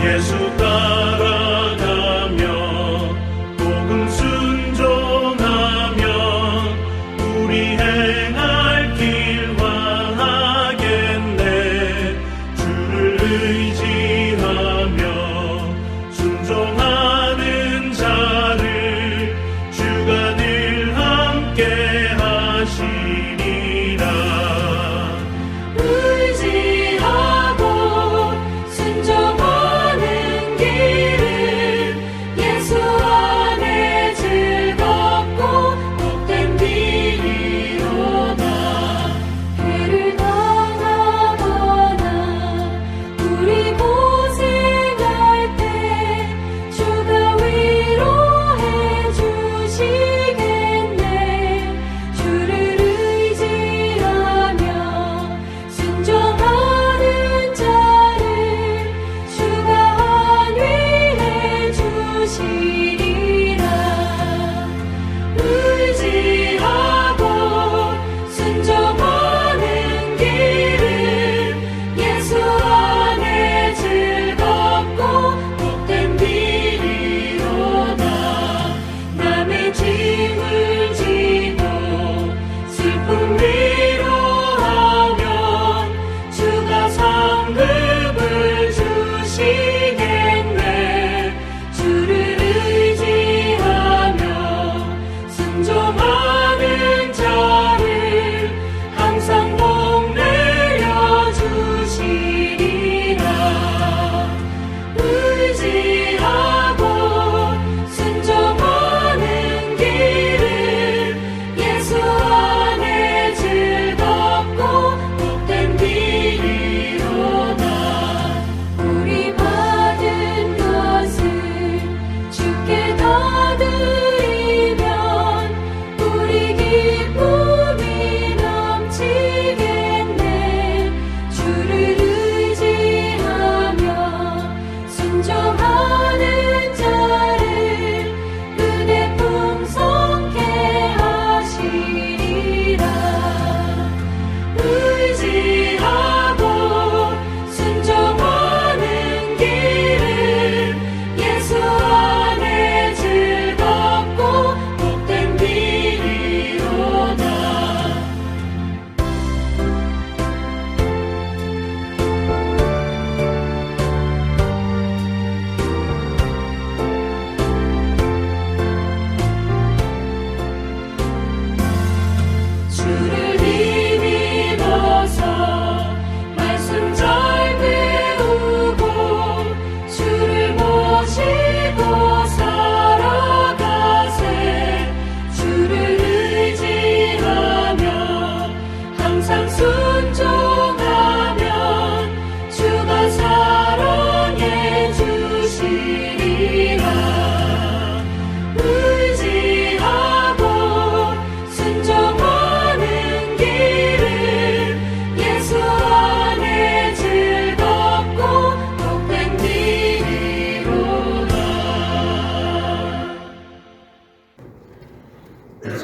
예수 따라가며 복음 순종하며 우리 행할 길 왕하겠네. 주를 의지하며 순종하는 자를 주가 늘 함께 하시리라.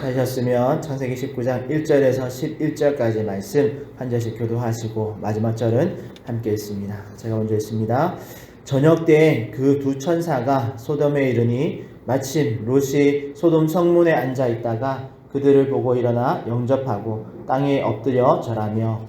찾으셨으면 창세기 19장 1절에서 11절까지 말씀 한 절씩 교도하시고 마지막 절은 함께 읽습니다. 제가 먼저 읽습니다. 저녁 때에 그 두 천사가 소돔에 이르니 마침 롯이 소돔 성문에 앉아 있다가 그들을 보고 일어나 영접하고 땅에 엎드려 절하며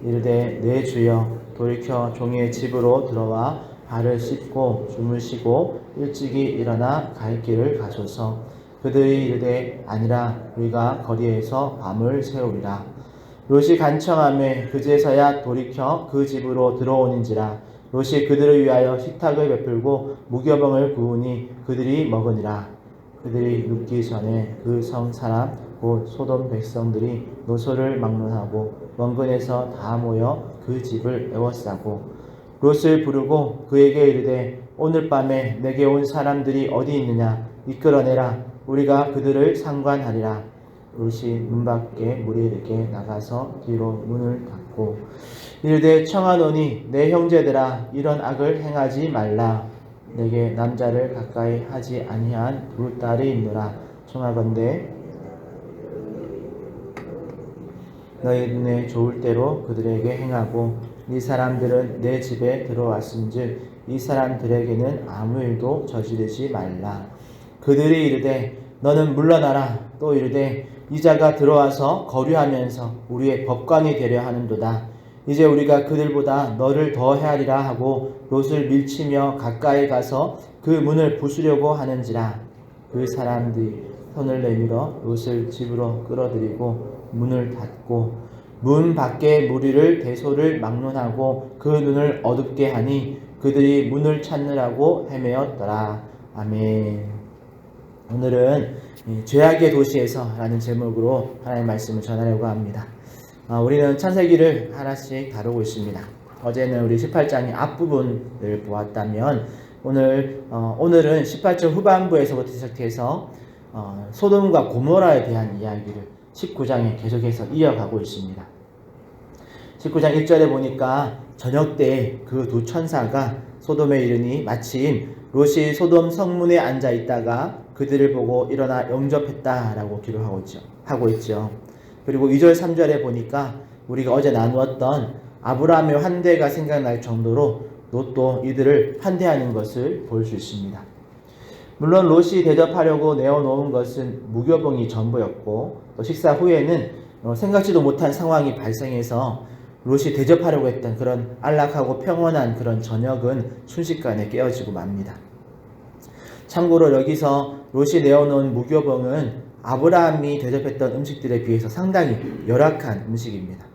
이르되 내 주여 돌이켜 종의 집으로 들어와 발을 씻고 주무시고 일찍이 일어나 갈 길을 가소서. 그들이 이르되 아니라 우리가 거리에서 밤을 새우리라. 롯이 간청하매 그제서야 돌이켜 그 집으로 들어오는지라. 롯이 그들을 위하여 식탁을 베풀고 무교병을 구우니 그들이 먹으니라. 그들이 눕기 전에 그 성 사람 곧 소돔 백성들이 노소를 막론하고 원근에서 다 모여 그 집을 에워싸고 롯을 부르고 그에게 이르되 오늘 밤에 내게 온 사람들이 어디 있느냐 이끌어내라. 우리가 그들을 상관하리라. 롯이 문 밖에 무리에게 나가서 뒤로 문을 닫고 이르되 청하노니 내 형제들아 이런 악을 행하지 말라. 내게 남자를 가까이 하지 아니한 두 딸이 있노라. 청하건대 너희 눈에 좋을 대로 그들에게 행하고 이 사람들은 내 집에 들어왔은즉 이 사람들에게는 아무 일도 저지르지 말라. 그들이 이르되 너는 물러나라. 또 이르되 이자가 들어와서 거류하면서 우리의 법관이 되려 하는도다. 이제 우리가 그들보다 너를 더 헤아리라 하고 롯을 밀치며 가까이 가서 그 문을 부수려고 하는지라. 그 사람들이 손을 내밀어 롯을 집으로 끌어들이고 문을 닫고 문 밖에 무리를 대소를 막론하고 그 눈을 어둡게 하니 그들이 문을 찾느라고 헤매었더라. 아멘. 오늘은 죄악의 도시에서 라는 제목으로 하나님의 말씀을 전하려고 합니다. 우리는 창세기를 하나씩 다루고 있습니다. 어제는 우리 18장의 앞부분을 보았다면 오늘은 18장 후반부에서부터 시작해서 소돔과 고모라에 대한 이야기를 19장에 계속해서 이어가고 있습니다. 19장 1절에 보니까 저녁 때 그 두 천사가 소돔에 이르니 마침 롯이 소돔 성문에 앉아 있다가 그들을 보고 일어나 영접했다라고 기록하고 있죠. 그리고 2절 3절에 보니까 우리가 어제 나누었던 아브라함의 환대가 생각날 정도로 롯도 이들을 환대하는 것을 볼 수 있습니다. 물론 롯이 대접하려고 내어놓은 것은 무교봉이 전부였고 또 식사 후에는 생각지도 못한 상황이 발생해서 롯이 대접하려고 했던 그런 안락하고 평온한 그런 저녁은 순식간에 깨어지고 맙니다. 참고로 여기서 롯이 내어놓은 무교봉은 아브라함이 대접했던 음식들에 비해서 상당히 열악한 음식입니다.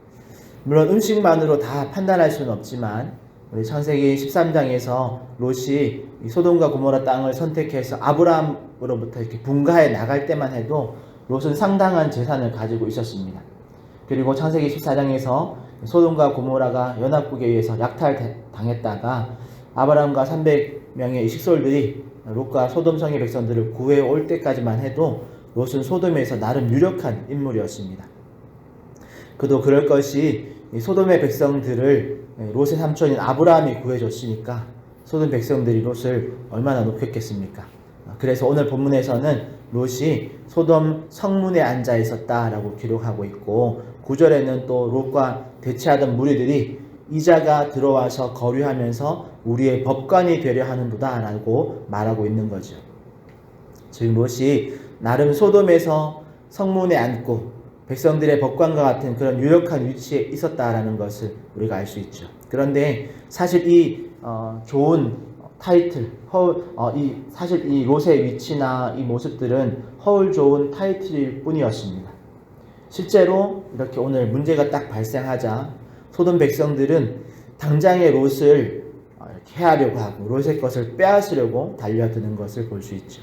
물론 음식만으로 다 판단할 수는 없지만 우리 창세기 13장에서 롯이 소돔과 고모라 땅을 선택해서 아브라함으로부터 이렇게 분가해 나갈 때만 해도 롯은 상당한 재산을 가지고 있었습니다. 그리고 창세기 14장에서 소돔과 고모라가 연합국에 의해서 약탈당했다가 아브라함과 300명의 식솔들이 롯과 소돔성의 백성들을 구해 올 때까지만 해도 롯은 소돔에서 나름 유력한 인물이었습니다. 그도 그럴 것이 소돔의 백성들을 롯의 삼촌인 아브라함이 구해줬으니까 소돔 백성들이 롯을 얼마나 높였겠습니까? 그래서 오늘 본문에서는 롯이 소돔 성문에 앉아 있었다라고 기록하고 있고 9절에는 또 롯과 대치하던 무리들이 이자가 들어와서 거류하면서 우리의 법관이 되려 하는도다 라고 말하고 있는 거죠. 즉 롯이 나름 소돔에서 성문에 앉고 백성들의 법관과 같은 그런 유력한 위치에 있었다라는 것을 우리가 알 수 있죠. 그런데 사실 이 좋은 타이틀, 사실 이 롯의 위치나 이 모습들은 허울 좋은 타이틀일 뿐이었습니다. 실제로 이렇게 오늘 문제가 딱 발생하자 소돔 백성들은 당장의 롯을 이렇게 해하려고 하고 롯의 것을 빼앗으려고 달려드는 것을 볼 수 있죠.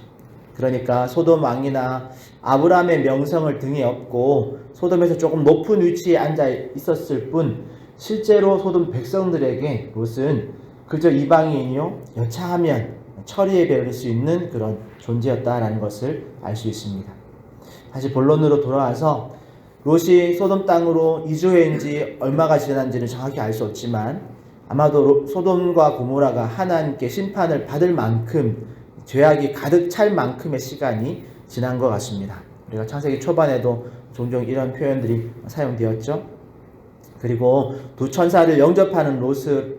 그러니까 소돔 왕이나 아브라함의 명성을 등에 업고 소돔에서 조금 높은 위치에 앉아 있었을 뿐 실제로 소돔 백성들에게 롯은 그저 이방인이요 여차하면 처리해 버릴 수 있는 그런 존재였다라는 것을 알 수 있습니다. 다시 본론으로 돌아와서 롯이 소돔 땅으로 이주해인지 얼마가 지났는지는 정확히 알 수 없지만 아마도 소돔과 고모라가 하나님께 심판을 받을 만큼 죄악이 가득 찰 만큼의 시간이 지난 것 같습니다. 우리가 창세기 초반에도 종종 이런 표현들이 사용되었죠. 그리고 두 천사를 영접하는 롯의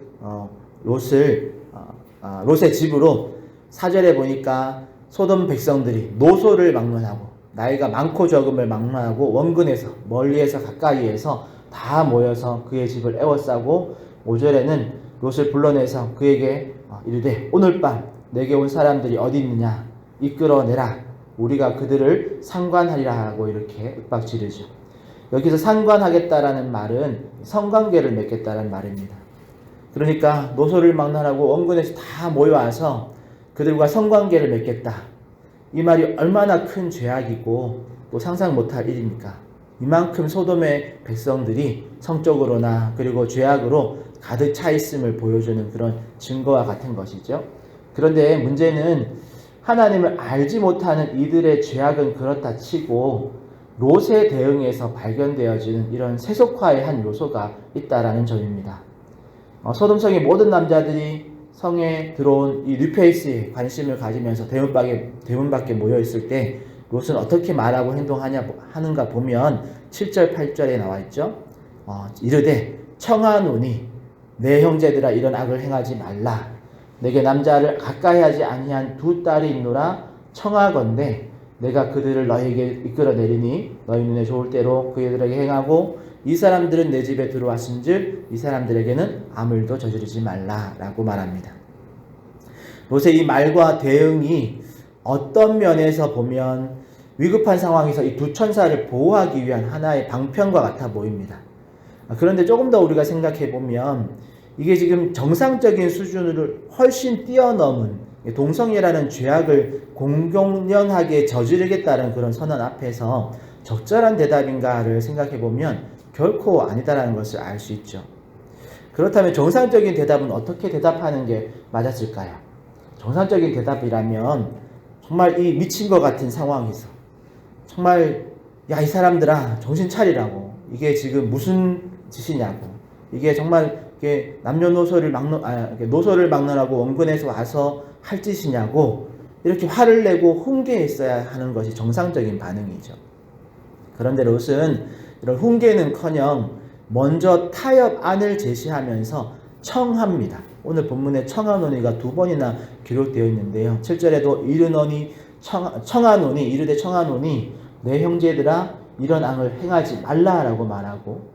집으로 4절에 보니까 소돔 백성들이 노소를 막론하고 나이가 많고 적음을 막론하고 원근에서 멀리에서 가까이에서 다 모여서 그의 집을 에워싸고 5절에는 롯을 불러내서 그에게 이르되 오늘 밤 내게 온 사람들이 어디 있느냐 이끌어내라 우리가 그들을 상관하리라 하고 이렇게 윽박지르죠. 여기서 상관하겠다라는 말은 성관계를 맺겠다는 말입니다. 그러니까 노소를 막론하고 원근에서 다 모여와서 그들과 성관계를 맺겠다. 이 말이 얼마나 큰 죄악이고 또 상상 못할 일입니까? 이만큼 소돔의 백성들이 성적으로나 그리고 죄악으로 가득 차 있음을 보여주는 그런 증거와 같은 것이죠. 그런데 문제는 하나님을 알지 못하는 이들의 죄악은 그렇다 치고 롯에 대응해서 발견되어지는 이런 세속화의 한 요소가 있다라는 점입니다. 소돔성의 모든 남자들이 성에 들어온 이 뉴페이스에 관심을 가지면서 대문 밖에 모여 있을 때 롯은 어떻게 말하고 하는가 보면 7절 8절에 나와 있죠. 이르되 청하노니 내 형제들아 이런 악을 행하지 말라. 내게 남자를 가까이 하지 아니한 두 딸이 있노라. 청하건대 내가 그들을 너희에게 이끌어내리니 너희 눈에 좋을 대로 그들에게 행하고 이 사람들은 내 집에 들어왔은즉 이 사람들에게는 아무 일도 저지르지 말라라고 말합니다. 롯의 이 말과 대응이 어떤 면에서 보면 위급한 상황에서 이 두 천사를 보호하기 위한 하나의 방편과 같아 보입니다. 그런데 조금 더 우리가 생각해 보면 이게 지금 정상적인 수준을 훨씬 뛰어넘은 동성애라는 죄악을 공공연하게 저지르겠다는 그런 선언 앞에서 적절한 대답인가를 생각해 보면 결코 아니다라는 것을 알 수 있죠. 그렇다면 정상적인 대답은 어떻게 대답하는 게 맞았을까요? 정상적인 대답이라면 정말 이 미친 것 같은 상황에서 정말 야, 이 사람들아 정신 차리라고, 이게 지금 무슨 짓이냐고, 이게 정말 이게 남녀노소를 노소를 막론하고 원근에서 와서 할 짓이냐고 이렇게 화를 내고 훈계했어야 하는 것이 정상적인 반응이죠. 그런데 롯은 이런 훈계는커녕 먼저 타협안을 제시하면서 청합니다. 오늘 본문에 청하노니가 두 번이나 기록되어 있는데요. 7절에도 이르노니 청하노니 이르되 청하노니 내 형제들아 이런 악을 행하지 말라라고 말하고,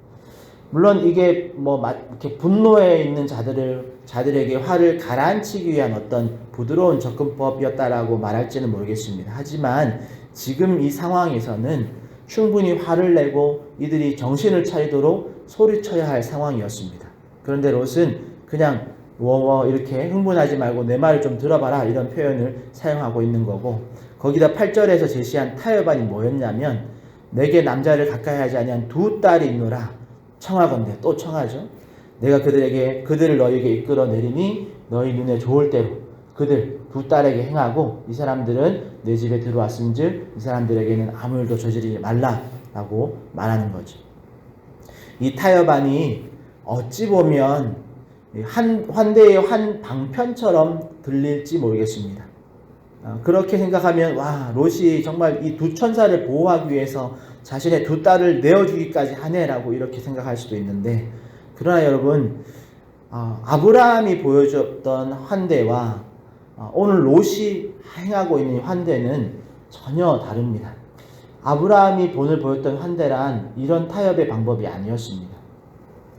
물론 이게 이렇게 분노에 있는 자들에게 화를 가라앉히기 위한 어떤 부드러운 접근법이었다라고 말할지는 모르겠습니다. 하지만 지금 이 상황에서는 충분히 화를 내고 이들이 정신을 차리도록 소리쳐야 할 상황이었습니다. 그런데 롯은 그냥 워워 이렇게 흥분하지 말고 내 말을 좀 들어봐라 이런 표현을 사용하고 있는 거고, 거기다 8절에서 제시한 타협안이 뭐였냐면 내게 남자를 가까이 하지 아니한 두 딸이 있노라. 청하건대, 또 청하죠. 내가 그들을 너희에게 이끌어내리니 너희 눈에 좋을 대로 그들 두 딸에게 행하고 이 사람들은 내 집에 들어왔은즉 이 사람들에게는 아무 일도 저지르지 말라라고 말하는 거죠. 이 타협안이 어찌 보면 환대의 한 방편처럼 들릴지 모르겠습니다. 그렇게 생각하면 와, 롯이 정말 이 두 천사를 보호하기 위해서 자신의 두 딸을 내어주기까지 하네라고 이렇게 생각할 수도 있는데, 그러나 여러분, 아브라함이 보여줬던 환대와 오늘 롯이 행하고 있는 환대는 전혀 다릅니다. 아브라함이 오늘 보였던 환대란 이런 타협의 방법이 아니었습니다.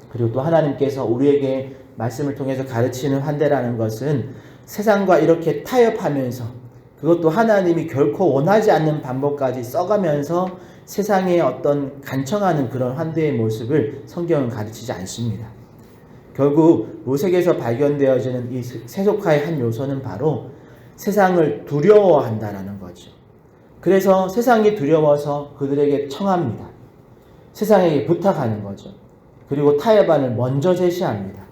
그리고 또 하나님께서 우리에게 말씀을 통해서 가르치는 환대라는 것은 세상과 이렇게 타협하면서, 그것도 하나님이 결코 원하지 않는 방법까지 써가면서 세상에 어떤 간청하는 그런 환대의 모습을 성경은 가르치지 않습니다. 결국 롯에게서 발견되어지는 이 세속화의 한 요소는 바로 세상을 두려워한다라는 거죠. 그래서 세상이 두려워서 그들에게 청합니다. 세상에게 부탁하는 거죠. 그리고 타협안을 먼저 제시합니다.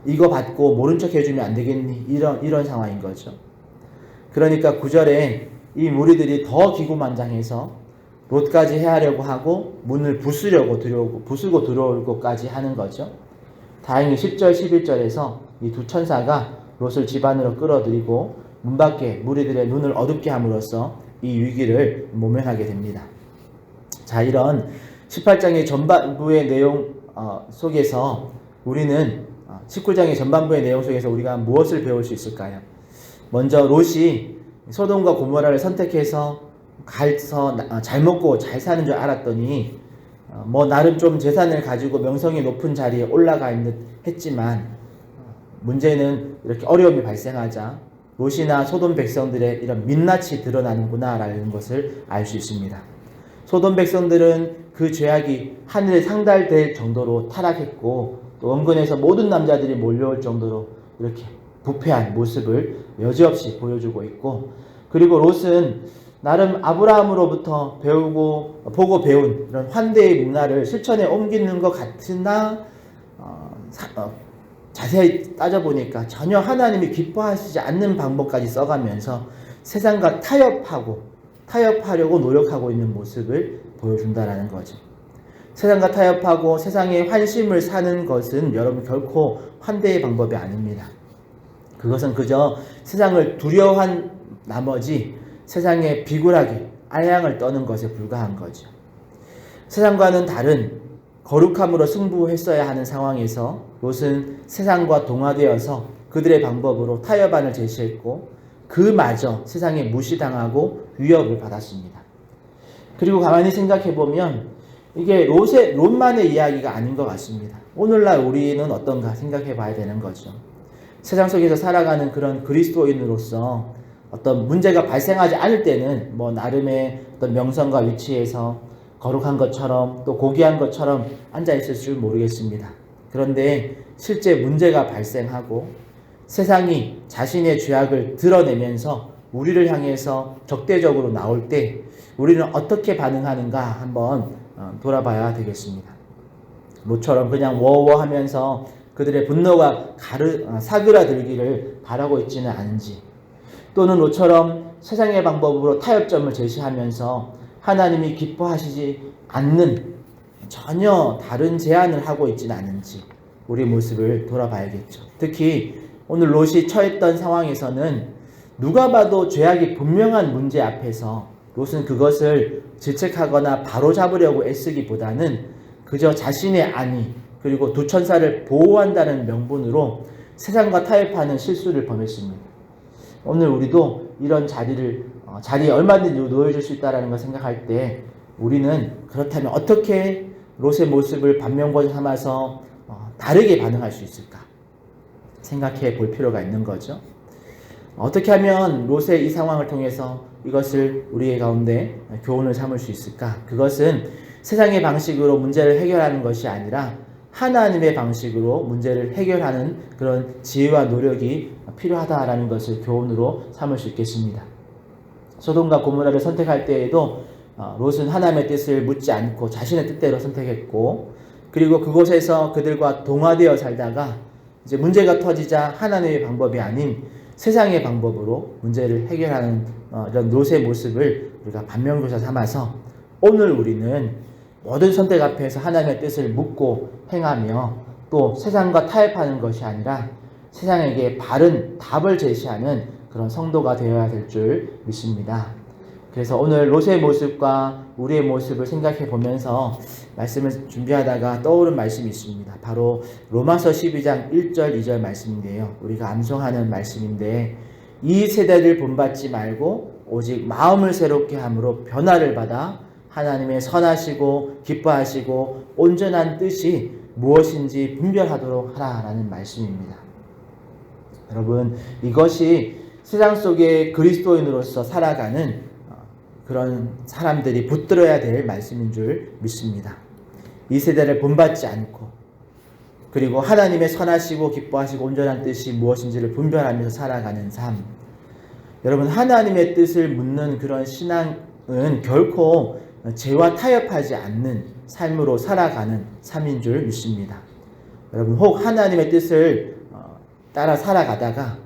이거 받고 모른 척 해주면 안 되겠니? 이런 상황인 거죠. 그러니까 9절에 이 무리들이 더 기고만장해서 롯까지 해하려고 하고 문을 부수고 들어올 것까지 하는 거죠. 다행히 10절 11절에서 이 두 천사가 롯을 집 안으로 끌어들이고 문 밖에 무리들의 눈을 어둡게 함으로써 이 위기를 모면하게 됩니다. 자, 이런 18장의 전반부의 내용 속에서 우리는 19장의 전반부의 내용 속에서 우리가 무엇을 배울 수 있을까요? 먼저 롯이 소돔과 고모라를 선택해서 가서 잘 먹고 잘 사는 줄 알았더니 나름 좀 재산을 가지고 명성이 높은 자리에 올라가 있는 듯 했지만, 문제는 이렇게 어려움이 발생하자 롯이나 소돔 백성들의 이런 민낯이 드러나는구나라는 것을 알 수 있습니다. 소돔 백성들은 그 죄악이 하늘에 상달될 정도로 타락했고, 또 원근에서 모든 남자들이 몰려올 정도로 이렇게 부패한 모습을 여지없이 보여주고 있고, 그리고 롯은 나름 아브라함으로부터 보고 배운 이런 환대의 문화를 실천에 옮기는 것 같으나 자세히 따져보니까 전혀 하나님이 기뻐하시지 않는 방법까지 써가면서 세상과 타협하려고 노력하고 있는 모습을 보여준다라는 거죠. 세상과 타협하고 세상의 환심을 사는 것은 여러분 결코 환대의 방법이 아닙니다. 그것은 그저 세상을 두려워한 나머지 세상에 비굴하게 알량을 떠는 것에 불과한 거죠. 세상과는 다른 거룩함으로 승부했어야 하는 상황에서 롯은 세상과 동화되어서 그들의 방법으로 타협안을 제시했고 그마저 세상에 무시당하고 위협을 받았습니다. 그리고 가만히 생각해보면 이게 롯만의 이야기가 아닌 것 같습니다. 오늘날 우리는 어떤가 생각해 봐야 되는 거죠. 세상 속에서 살아가는 그런 그리스도인으로서 어떤 문제가 발생하지 않을 때는 뭐 나름의 어떤 명성과 위치에서 거룩한 것처럼 또 고귀한 것처럼 앉아있을 줄 모르겠습니다. 그런데 실제 문제가 발생하고 세상이 자신의 죄악을 드러내면서 우리를 향해서 적대적으로 나올 때 우리는 어떻게 반응하는가 한번 돌아봐야 되겠습니다. 롯처럼 그냥 워워하면서 그들의 분노가 사그라들기를 바라고 있지는 않은지, 또는 롯처럼 세상의 방법으로 타협점을 제시하면서 하나님이 기뻐하시지 않는 전혀 다른 제안을 하고 있지는 않은지 우리 모습을 돌아봐야겠죠. 특히 오늘 롯이 처했던 상황에서는 누가 봐도 죄악이 분명한 문제 앞에서 롯은 그것을 질책하거나 바로잡으려고 애쓰기보다는 그저 자신의 안위 그리고 두 천사를 보호한다는 명분으로 세상과 타협하는 실수를 범했습니다. 오늘 우리도 이런 자리에 얼마든지 놓여줄 수 있다는 걸 생각할 때 우리는 그렇다면 어떻게 롯의 모습을 반면권 삼아서 다르게 반응할 수 있을까 생각해 볼 필요가 있는 거죠. 어떻게 하면 롯의 이 상황을 통해서 이것을 우리의 가운데 교훈을 삼을 수 있을까? 그것은 세상의 방식으로 문제를 해결하는 것이 아니라 하나님의 방식으로 문제를 해결하는 그런 지혜와 노력이 필요하다라는 것을 교훈으로 삼을 수 있겠습니다. 소돔과 고모라를 선택할 때에도 롯은 하나님의 뜻을 묻지 않고 자신의 뜻대로 선택했고, 그리고 그곳에서 그들과 동화되어 살다가 이제 문제가 터지자 하나님의 방법이 아닌 세상의 방법으로 문제를 해결하는 이런 롯의 모습을 우리가 반면교사 삼아서 오늘 우리는 모든 선택 앞에서 하나님의 뜻을 묻고 행하며 또 세상과 타협하는 것이 아니라 세상에게 바른 답을 제시하는 그런 성도가 되어야 될 줄 믿습니다. 그래서 오늘 롯의 모습과 우리의 모습을 생각해 보면서 말씀을 준비하다가 떠오른 말씀이 있습니다. 바로 로마서 12장 1절 2절 말씀인데요. 우리가 암송하는 말씀인데, 이 세대를 본받지 말고 오직 마음을 새롭게 함으로 변화를 받아 하나님의 선하시고 기뻐하시고 온전한 뜻이 무엇인지 분별하도록 하라라는 말씀입니다. 여러분, 이것이 세상 속에 그리스도인으로서 살아가는 그런 사람들이 붙들어야 될 말씀인 줄 믿습니다. 이 세대를 본받지 않고 그리고 하나님의 선하시고 기뻐하시고 온전한 뜻이 무엇인지를 분별하면서 살아가는 삶. 여러분, 하나님의 뜻을 묻는 그런 신앙은 결코 죄와 타협하지 않는 삶으로 살아가는 삶인 줄 믿습니다. 여러분, 혹 하나님의 뜻을 따라 살아가다가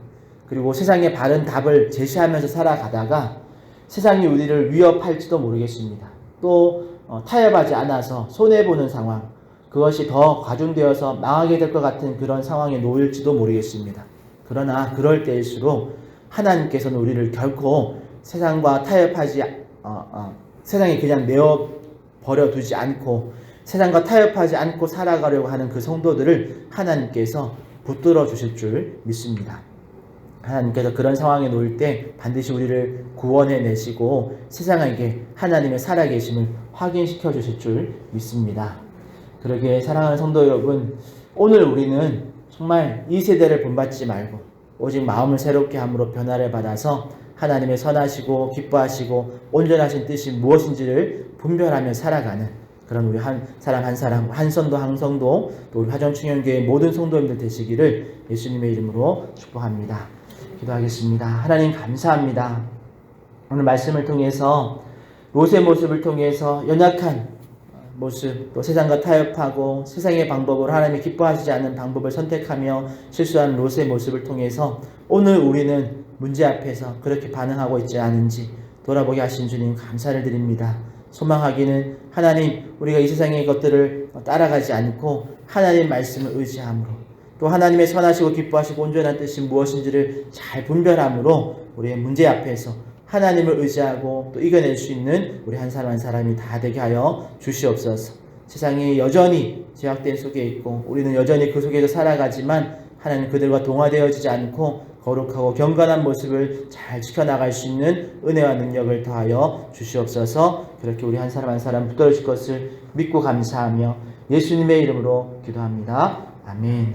그리고 세상에 바른 답을 제시하면서 살아가다가 세상이 우리를 위협할지도 모르겠습니다. 또 타협하지 않아서 손해보는 상황, 그것이 더 과중되어서 망하게 될 것 같은 그런 상황에 놓일지도 모르겠습니다. 그러나 그럴 때일수록 하나님께서는 우리를 결코 세상과 타협하지 세상에 그냥 내어버려 두지 않고 세상과 타협하지 않고 살아가려고 하는 그 성도들을 하나님께서 붙들어 주실 줄 믿습니다. 하나님께서 그런 상황에 놓일 때 반드시 우리를 구원해 내시고 세상에게 하나님의 살아계심을 확인시켜 주실 줄 믿습니다. 그러기에 사랑하는 성도 여러분, 오늘 우리는 정말 이 세대를 본받지 말고 오직 마음을 새롭게 함으로 변화를 받아서 하나님의 선하시고 기뻐하시고 온전하신 뜻이 무엇인지를 분별하며 살아가는 그런 우리 한 사람 한 사람, 한 성도 한 성도, 또 우리 화정충현교회 모든 성도님들 되시기를 예수님의 이름으로 축복합니다. 기도하겠습니다. 하나님 감사합니다. 오늘 말씀을 통해서 롯의 모습을 통해서 연약한 모습, 또 세상과 타협하고 세상의 방법으로 하나님이 기뻐하시지 않는 방법을 선택하며 실수하는 롯의 모습을 통해서 오늘 우리는 문제 앞에서 그렇게 반응하고 있지 않은지 돌아보게 하신 주님 감사를 드립니다. 소망하기는 하나님, 우리가 이 세상의 것들을 따라가지 않고 하나님 말씀을 의지함으로 또 하나님의 선하시고 기뻐하시고 온전한 뜻이 무엇인지를 잘 분별함으로 우리의 문제 앞에서 하나님을 의지하고 또 이겨낼 수 있는 우리 한 사람 한 사람이 다 되게 하여 주시옵소서. 세상이 여전히 제약된 속에 있고 우리는 여전히 그 속에서 살아가지만 하나님 그들과 동화되어지지 않고 거룩하고 경건한 모습을 잘 지켜나갈 수 있는 은혜와 능력을 더하여 주시옵소서. 그렇게 우리 한 사람 한 사람 붙들어질 것을 믿고 감사하며 예수님의 이름으로 기도합니다. 아멘.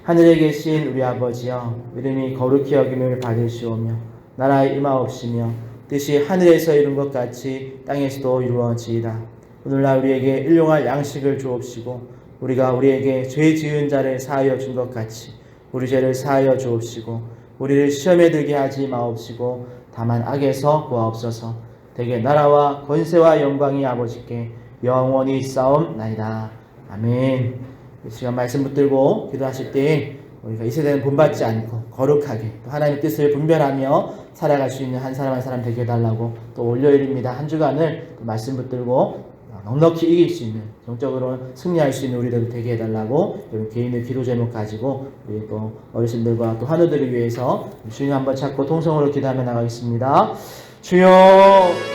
하늘에 계신 우리 아버지여, 이름이 거룩히 여김을 받으시오며 나라의 임하옵시며 뜻이 하늘에서 이룬 것 같이 땅에서도 이루어지이다. 오늘날 우리에게 일용할 양식을 주옵시고 우리가 우리에게 죄 지은 자를 사하여 준 것 같이 우리 죄를 사하여 주옵시고 우리를 시험에 들게 하지 마옵시고 다만 악에서 구하옵소서. 대개 나라와 권세와 영광이 아버지께 영원히 싸움나이다. 아멘. 이 시간 말씀 붙들고 기도하실 때 우리가 이 세대는 본받지 않고 거룩하게 또 하나님의 뜻을 분별하며 살아갈 수 있는 한 사람 한 사람 되게 해달라고, 또 월요일입니다. 한 주간을 말씀 붙들고 넉넉히 이길 수 있는, 정적으로 승리할 수 있는 우리들 되게 해달라고 이런 개인의 기도 제목 가지고 우리 또 어르신들과 또 환우들을 위해서 주님 한번 찾고 통성으로 기도하며 나가겠습니다. 주여